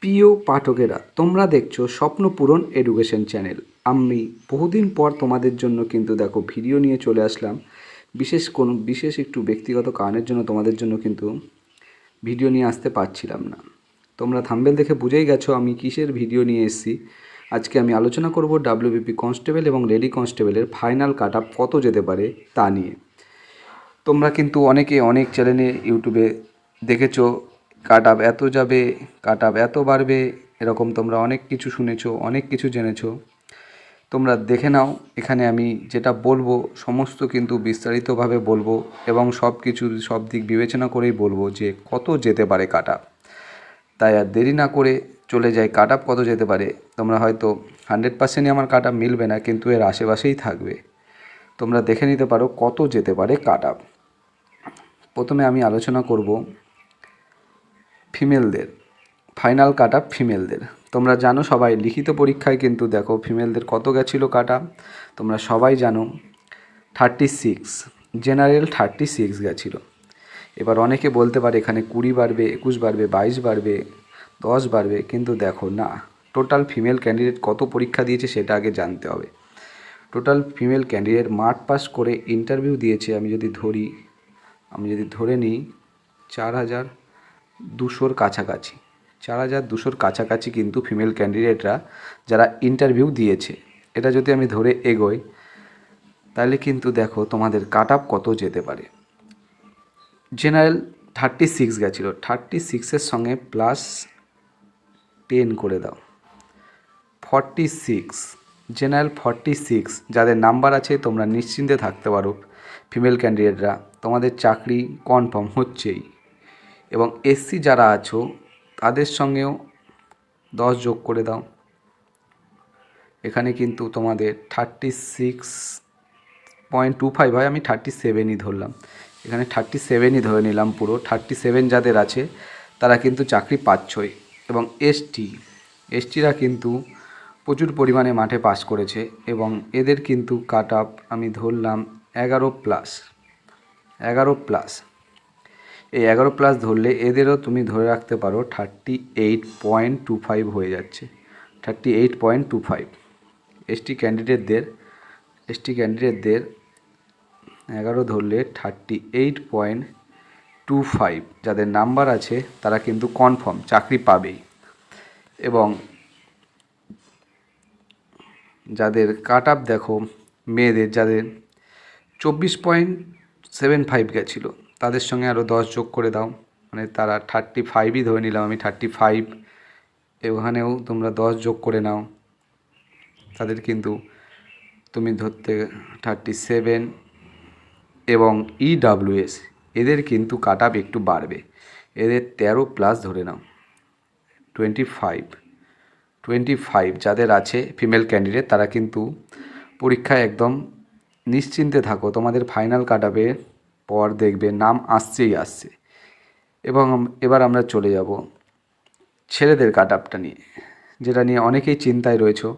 প্রিয় পাঠকেরা, তোমরা দেখছো স্বপ্ন পূরণ এডুকেশন চ্যানেল। আমি বহুদিন পর তোমাদের জন্য কিন্তু দেখো ভিডিও নিয়ে চলে আসলাম। বিশেষ একটু ব্যক্তিগত কারণের জন্য তোমাদের জন্য কিন্তু ভিডিও নিয়ে আসতে পারছিলাম না। তোমরা থাম্বনেল দেখে বুঝেই গেছো আমি কিসের ভিডিও নিয়ে এসেছি। আজকে আমি আলোচনা করব ডাব্লিউবিপি কনস্টেবল এবং লেডি কনস্টেবলের ফাইনাল কাট আপ কত যেতে পারে তা নিয়ে। তোমরা কিন্তু অনেকে অনেক চ্যানেলে ইউটিউবে দেখেছো কাট আপ এত যাবে, কাট আপ এত বাড়বে, এরকম তোমরা অনেক কিছু শুনেছো, অনেক কিছু জেনেছো। তোমরা দেখে নাও, এখানে আমি যেটা বলবো সমস্ত কিন্তু বিস্তারিতভাবে বলবো এবং সব দিক বিবেচনা করেই বলবো যে কত যেতে পারে কাট আপ। তাই আর দেরি না করে চলে যাই কাট আপ কত যেতে পারে। তোমরা হয়তো 100%ই আমার কাট আপ মিলবে না, কিন্তু এর আশেপাশেই থাকবে। তোমরা দেখে নিতে পারো কত যেতে পারে কাট আপ। প্রথমে আমি আলোচনা করব ফিমেলদের ফাইনাল কাট আপ। ফিমেলদের তোমরা জানো, সবাই লিখিত পরীক্ষায় কিন্তু দেখো ফিমেলদের কত গেছিলো কাট আপ, তোমরা সবাই জানো 36, জেনারেল 36 গেছিলো। এবার অনেকে বলতে পারে এখানে 20 বাড়বে, 21 বাড়বে, 22 বাড়বে, 10 বাড়বে, কিন্তু দেখো না, টোটাল ফিমেল ক্যান্ডিডেট কত পরীক্ষা দিয়েছে সেটা আগে জানতে হবে। টোটাল ফিমেল ক্যান্ডিডেট মাঠ পাস করে ইন্টারভিউ দিয়েছে, আমি যদি ধরে নিই 4200-র কাছাকাছি। 4200-র কাছাকাছি কিন্তু ফিমেল ক্যান্ডিডেটরা যারা ইন্টারভিউ দিয়েছে, এটা যদি আমি ধরে এগোই তাহলে কিন্তু দেখো তোমাদের কাট আপ কত যেতে পারে। জেনারেল 36 গেছিলো, 36-এর সঙ্গে +10 করে দাও, 46। জেনারেল 46 যাদের নাম্বার আছে তোমরা নিশ্চিন্তে থাকতে পারো, ফিমেল ক্যান্ডিডেটরা তোমাদের চাকরি কনফার্ম হচ্ছেই। এবং এসসি যারা আছো তাদের সঙ্গেও 10 যোগ করে দাও, এখানে কিন্তু তোমাদের 36.25 হয়, আমি 37ই ধরলাম, এখানে 37ই ধরে নিলাম। পুরো 37 যাদের আছে তারা কিন্তু চাকরি পাচ্ছই। এবং এসটিরা কিন্তু প্রচুর পরিমাণে মাঠে পাস করেছে এবং এদের কিন্তু কাট আপ আমি ধরলাম 11+। এই 11+ ধরলে এদেরও তুমি ধরে রাখতে পারো 38.25 হয়ে যাচ্ছে, 38.25। এসটি ক্যান্ডিডেটদের 11 ধরলে 38.25 যাদের নাম্বার আছে তারা কিন্তু কনফার্ম চাকরি পাবেই। এবং যাদের কাট আপ দেখো মেয়েদের, যাদের 24.75 গেছিলো তাদের সঙ্গে আরও 10 যোগ করে দাও, মানে তারা 35ই ধরে নিলাম আমি, 35। এখানেও তোমরা 10 যোগ করে নাও, তাদের কিন্তু তুমি ধরতে 37। এবং ইডাব্লিউএস এদের কিন্তু কাট আপ একটু বাড়বে, এদের 13+ ধরে নাও, 25 যাদের আছে ফিমেল ক্যান্ডিডেট তারা কিন্তু পরীক্ষায় একদম নিশ্চিন্তে থাকো, তোমাদের ফাইনাল কাট আপের পর দেখবে নাম আসছে। এবং এবার আমরা চলে যাব ছেলেদের কাট আপটা নিয়ে, যেটা নিয়ে অনেকেই চিন্তায় রয়েছে।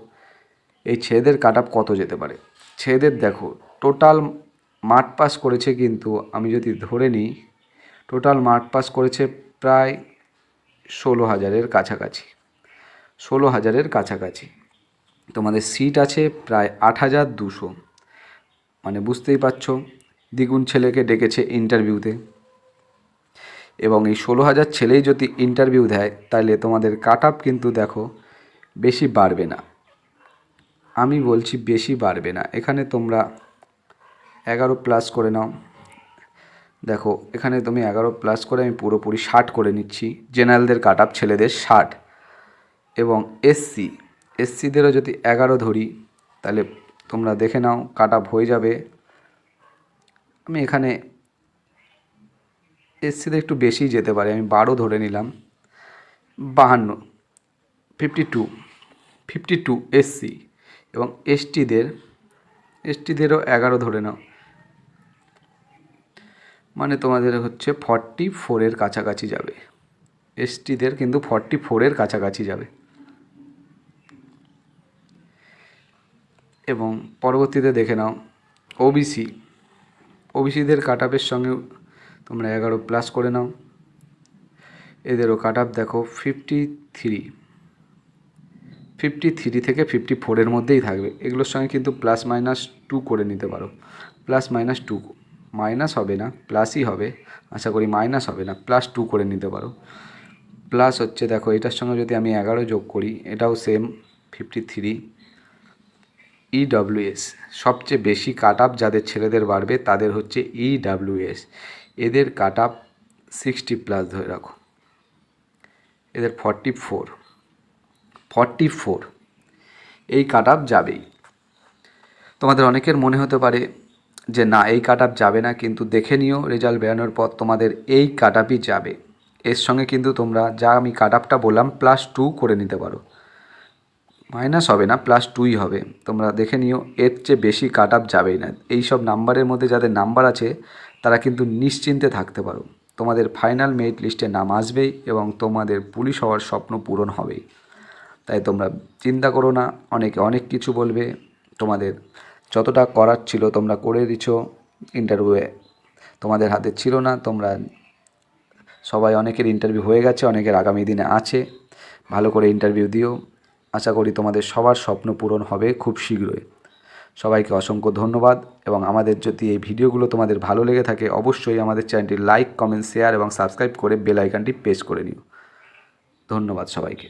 এই ছেলেদের কাট আপ কত যেতে পারে। ছেলেদের দেখো টোটাল মাঠ পাস করেছে, কিন্তু আমি যদি ধরে নিই টোটাল মাঠ পাস করেছে প্রায় 16,000-এর কাছাকাছি, 16,000-এর কাছাকাছি। তোমাদের সিট আছে প্রায় 8,200, মানে বুঝতেই পারছো দ্বিগুণ ছেলেকে ডেকেছে ইন্টারভিউতে। এবং এই 16,000 ছেলেই যদি ইন্টারভিউ দেয় তাহলে তোমাদের কাট আপ কিন্তু দেখো বেশি বাড়বে না, আমি বলছি বেশি বাড়বে না। এখানে তোমরা 11+ করে নাও, দেখো এখানে তুমি 11+ করে আমি পুরোপুরি 60 করে নিচ্ছি। জেনারেলদের কাট আপ ছেলেদের 60, এবং এসসিদেরও যদি 11 ধরি তাহলে তোমরা দেখে নাও কাট আপ হয়ে যাবে। আমি এখানে এসসিদের একটু বেশি যেতে পারে, আমি 12 ধরে নিলাম, 52, 52 এসসি। এবং এসটিদেরও 11 ধরে নাও, মানে তোমাদের হচ্ছে 44-এর কাছাকাছি যাবে। এসটিদের কিন্তু 44-এর কাছাকাছি যাবে। এবং পরবর্তীতে দেখে নাও ওবিসিদের কাট আপের সঙ্গে তোমরা 11+ করে নাও, এদেরও কাট অফ দেখো 53 থেকে 54-এর মধ্যেই থাকবে। এগুলোর সঙ্গে কিন্তু +-2 করে নিতে পারো। +-2 মাইনাস হবে না, প্লাসই হবে, আশা করি মাইনাস হবে না, +2 করে নিতে পারো। প্লাস হচ্ছে দেখো এটার সঙ্গে যদি আমি 11 যোগ করি, এটাও সেম 53। EWS সবচেয়ে বেশি কাট আপ যাদের ছেলেদের বাড়বে তাদের হচ্ছে EWS। এদের কাট আপ 60+ ধরে রাখো, এদের 44 এই কাট আপ যাবেই। তোমাদের অনেকের মনে হতে পারে যে না এই কাট আপ যাবে না, কিন্তু দেখে নিও রেজাল্ট বেরোনোর পর তোমাদের এই কাট আপই যাবে। এর সঙ্গে কিন্তু তোমরা যা আমি কাট আপটা বললাম +2 করে নিতে পারো, মাইনাস হবে না, +2ই হবে। তোমরা দেখে নিও, এর চেয়ে বেশি কাট আপ যাবেই না। এই সব নাম্বারের মধ্যে যাদের নাম্বার আছে তারা কিন্তু নিশ্চিন্তে থাকতে পারো, তোমাদের ফাইনাল মেরিট লিস্টে নাম আসবেই এবং তোমাদের পুলিশ হওয়ার স্বপ্ন পূরণ হবেই। তাই তোমরা চিন্তা করো না, অনেকে অনেক কিছু বলবে, তোমাদের যতটা করার ছিল তোমরা করে দিছো। ইন্টারভিউয়ে তোমাদের হাতে ছিল না, তোমরা সবাই, অনেকের ইন্টারভিউ হয়ে গেছে, অনেকের আগামী দিনে আছে। ভালো করে ইন্টারভিউ দিও, আশা করি তোমাদের সবার স্বপ্ন পূরণ হবে খুব শীঘ্রই। সবাইকে অসংখ্য ধন্যবাদ, এবং আমাদের যদি এই ভিডিওগুলো তোমাদের ভালো লেগে থাকে অবশ্যই আমাদের চ্যানেলটি লাইক, কমেন্ট, শেয়ার এবং সাবস্ক্রাইব করে বেল আইকনটি প্রেস করে নিও। ধন্যবাদ সবাইকে।